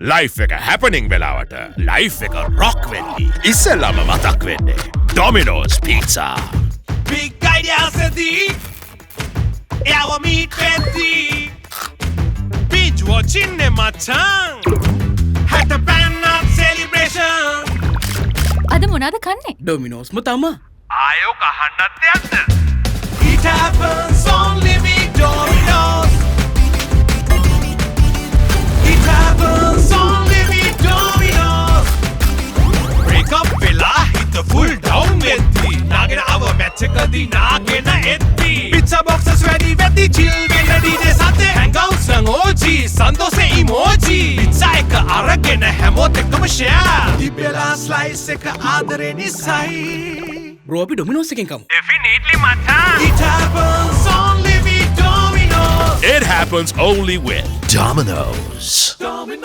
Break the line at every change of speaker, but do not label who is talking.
Life එක හැපනිං වෙලාවට life එක රොක් වෙල්ලි ඉස්සෙල්ලම මතක් වෙන්නේ ඩොමිනෝස් පීට්සා
Big ideas ඇති එයාව මීට් වෙද්දී binge watching නේ මචං had a pan-up celebration
අද මොනවද කන්නේ?
ඩොමිනෝස්ම තමා.
ආයෝ කහන්නත් දෙයක්ද It happens only with Domino's It happens only with Domino's Break up වෙලා හිත full down වෙද්දී නාගෙන අව මැච් එකදී නාගෙන එද්දී pizza boxes වැඩි වෙද්දී chill වෙන්න DJ සතේ hangouts නම් OG සන්තෝෂේ emoji pizza එක අරගෙන හැමෝත් එක්කම share තිබෙලා slice එක ආදරේ නිසයි
බ්‍රෝ අපි ඩොමිනෝස් එකෙන් කමු.
Definitely මචං It happens only with Domino's
It happens only with Domino's
Domino's